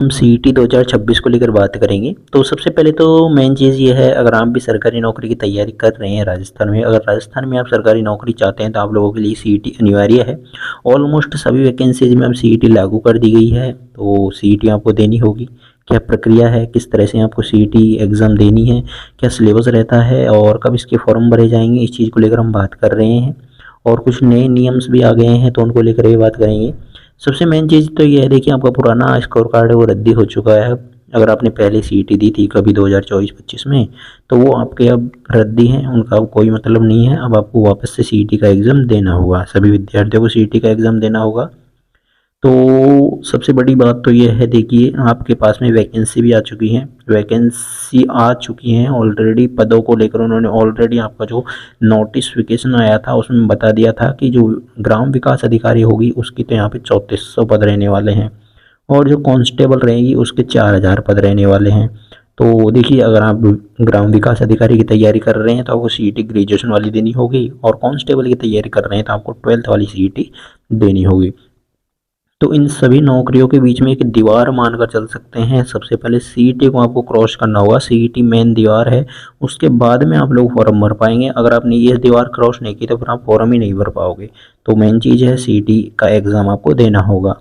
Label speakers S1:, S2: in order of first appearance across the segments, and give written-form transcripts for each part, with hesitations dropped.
S1: हम सीईटी 2026 को लेकर बात करेंगे। तो सबसे पहले तो मेन चीज़ ये है, अगर आप भी सरकारी नौकरी की तैयारी कर रहे हैं राजस्थान में, अगर राजस्थान में आप सरकारी नौकरी चाहते हैं तो आप लोगों के लिए सीईटी अनिवार्य है। ऑलमोस्ट सभी वैकेंसीज में अब सीईटी लागू कर दी गई है, तो सीईटी आपको देनी होगी। क्या प्रक्रिया है, किस तरह से आपको सीईटी एग्ज़ाम देनी है, क्या सिलेबस रहता है और कब इसके फॉर्म भरे जाएंगे, इस चीज़ को लेकर हम बात कर रहे हैं। और कुछ नए नियम्स भी आ गए हैं तो उनको लेकर भी बात करेंगे। सबसे मेन चीज़ तो ये है, देखिए आपका पुराना स्कोर कार्ड है वो रद्दी हो चुका है। अगर आपने पहले सीईटी दी थी कभी 2024-25 में, तो वो आपके अब रद्दी हैं, उनका अब कोई मतलब नहीं है। अब आपको वापस से सीईटी का एग्ज़ाम देना होगा, सभी विद्यार्थियों को सीईटी का एग्ज़ाम देना होगा। तो सबसे बड़ी बात तो ये है, देखिए आपके पास में वैकेंसी भी आ चुकी है, वैकेंसी आ चुकी हैं ऑलरेडी। पदों को लेकर उन्होंने ऑलरेडी आपका जो नोटिफिकेशन आया था उसमें बता दिया था कि जो ग्राम विकास अधिकारी होगी उसकी तो यहाँ पे 3400 पद रहने वाले हैं, और जो कांस्टेबल रहेगी उसके 4000 पद रहने वाले हैं। तो देखिए, अगर आप ग्राम विकास अधिकारी की तैयारी कर रहे हैं तो आपको सीईटी ग्रेजुएशन वाली देनी होगी, और कांस्टेबल की तैयारी कर रहे हैं तो आपको 12th वाली सीईटी देनी होगी। तो इन सभी नौकरियों के बीच में एक दीवार मानकर चल सकते हैं। सबसे पहले सीईटी को आपको क्रॉस करना होगा, सीईटी मेन दीवार है, उसके बाद में आप लोग फॉर्म भर पाएंगे। अगर आपने ये दीवार क्रॉस नहीं की तो फिर आप फॉर्म ही नहीं भर पाओगे। तो मेन चीज़ है, सीईटी का एग्ज़ाम आपको देना होगा।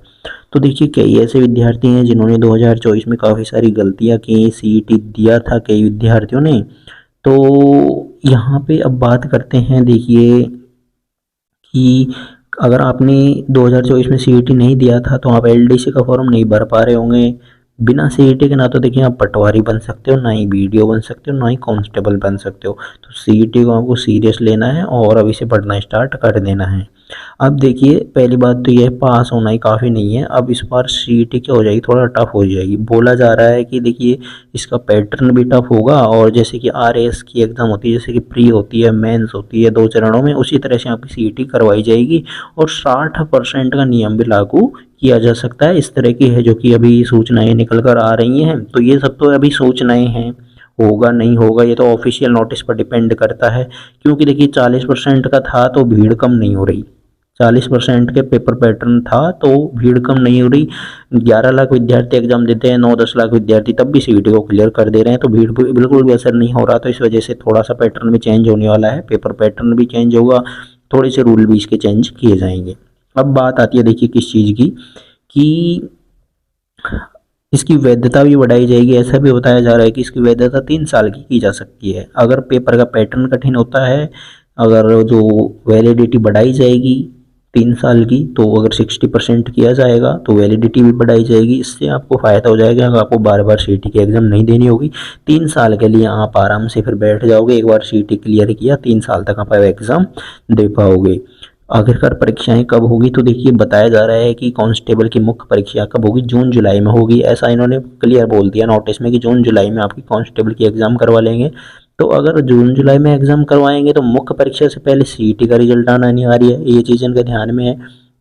S1: तो देखिए, कई ऐसे विद्यार्थी हैं जिन्होंने 2024 में काफ़ी सारी गलतियाँ की, सीईटी दिया था कई विद्यार्थियों ने। तो यहाँ पे अब बात करते हैं, देखिए कि अगर आपने 2024 में सीईटी नहीं दिया था तो आप एलडीसी का फॉर्म नहीं भर पा रहे होंगे। बिना सीईटी के ना तो देखिए आप पटवारी बन सकते हो, ना ही बीडीओ बन सकते हो, ना ही कांस्टेबल बन सकते हो। तो सीईटी को आपको सीरियस लेना है और अभी से पढ़ना स्टार्ट कर देना है। अब देखिए, पहली बात तो ये पास होना ही काफ़ी नहीं है, अब इस बार सीईटी क्या हो जाएगी, थोड़ा टफ हो जाएगी। बोला जा रहा है कि देखिए इसका पैटर्न भी टफ होगा, और जैसे कि आरएएस की एग्ज़ाम होती है, जैसे कि प्री होती है, मेंस होती है, 2 चरणों में, उसी तरह से आपकी सीईटी करवाई जाएगी। और 60% का नियम भी लागू किया जा सकता है। इस तरह की है जो कि अभी सूचनाएं निकल कर आ रही हैं। तो ये सब तो अभी सूचनाएं हैं, होगा नहीं होगा ये तो ऑफिशियल नोटिस पर डिपेंड करता है। क्योंकि देखिए 40% का था तो भीड़ कम नहीं हो रही, 40% के पेपर पैटर्न था तो भीड़ कम नहीं हो रही। 11 लाख विद्यार्थी एग्जाम देते हैं, 9-10 लाख विद्यार्थी तब भी सीईटी को क्लियर कर दे रहे हैं, तो भीड़ पर बिल्कुल भी असर नहीं हो रहा। तो इस वजह से थोड़ा सा पैटर्न भी चेंज होने वाला है, पेपर पैटर्न भी चेंज होगा, थोड़े से रूल भी इसके चेंज किए जाएंगे। अब बात आती है देखिए किस चीज़ की, कि इसकी वैधता भी बढ़ाई जाएगी। ऐसा भी बताया जा रहा है कि इसकी वैधता 3 साल की जा सकती है। अगर पेपर का पैटर्न कठिन होता है, अगर जो वैलिडिटी बढ़ाई जाएगी 3 साल की, तो अगर 60% किया जाएगा तो वैलिडिटी भी बढ़ाई जाएगी। इससे आपको फ़ायदा हो जाएगा, अगर आपको बार बार सीईटी की एग्ज़ाम नहीं देनी होगी। 3 साल के लिए आप आराम से फिर बैठ जाओगे, एक बार सीईटी क्लियर किया 3 साल तक आप एग्ज़ाम दे पाओगे। आखिरकार परीक्षाएं कब होगी, तो देखिए बताया जा रहा है कि कांस्टेबल की मुख्य परीक्षा कब होगी, जून जुलाई में होगी। ऐसा इन्होंने क्लियर बोल दिया नोटिस में कि जून जुलाई में आपकी कांस्टेबल की एग्ज़ाम करवा लेंगे। तो अगर जून जुलाई में एग्ज़ाम करवाएंगे तो मुख्य परीक्षा से पहले सीईटी का रिजल्ट आना अनिवार्य है, ये चीज़ इनके ध्यान में है।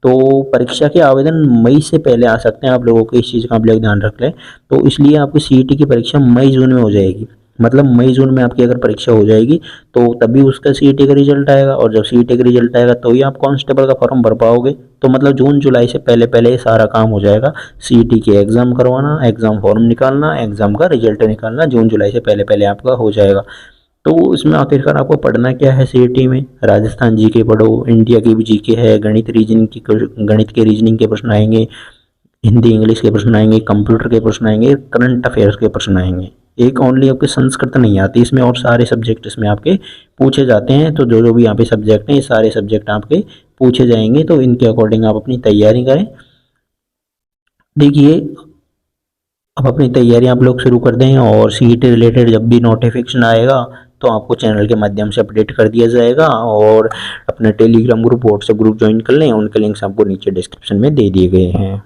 S1: तो परीक्षा के आवेदन मई से पहले आ सकते हैं, आप लोगों को इस चीज़ का आप लोग ध्यान रख लें। तो इसलिए आपकी सीईटी की परीक्षा मई जून में हो जाएगी, मतलब मई जून में आपकी अगर परीक्षा हो जाएगी तो तभी उसका सीईटी का रिजल्ट आएगा, और जब सीईटी का रिजल्ट आएगा तो ही आप कांस्टेबल का फॉर्म भर पाओगे। तो मतलब जून जुलाई से पहले पहले ये सारा काम हो जाएगा। सीईटी की एग्ज़ाम करवाना, एग्ज़ाम फॉर्म निकालना, एग्ज़ाम का रिजल्ट निकालना, जून जुलाई से पहले पहले आपका हो जाएगा। तो इसमें आखिरकार आपको पढ़ना क्या है सीईटी में, राजस्थान जीके पढ़ो, इंडिया की भी जीके है, गणित के रीजनिंग के प्रश्न आएंगे, हिंदी इंग्लिश के प्रश्न आएंगे, कंप्यूटर के प्रश्न आएंगे, करंट अफेयर्स के प्रश्न आएंगे। एक ओनली आपके संस्कृत नहीं आती इसमें, और सारे सब्जेक्ट इसमें आपके पूछे जाते हैं। तो जो जो भी यहाँ पे सब्जेक्ट हैं, ये सारे सब्जेक्ट आपके पूछे जाएंगे, तो इनके अकॉर्डिंग आप अपनी तैयारी करें। देखिए, अब अपनी तैयारी आप लोग शुरू कर दें, और सीईटी रिलेटेड जब भी नोटिफिकेशन आएगा तो आपको चैनल के माध्यम से अपडेट कर दिया जाएगा। और अपना Telegram group, WhatsApp group join कर लें, उनके लिंक्स आपको नीचे डिस्क्रिप्शन में दे दिए गए हैं।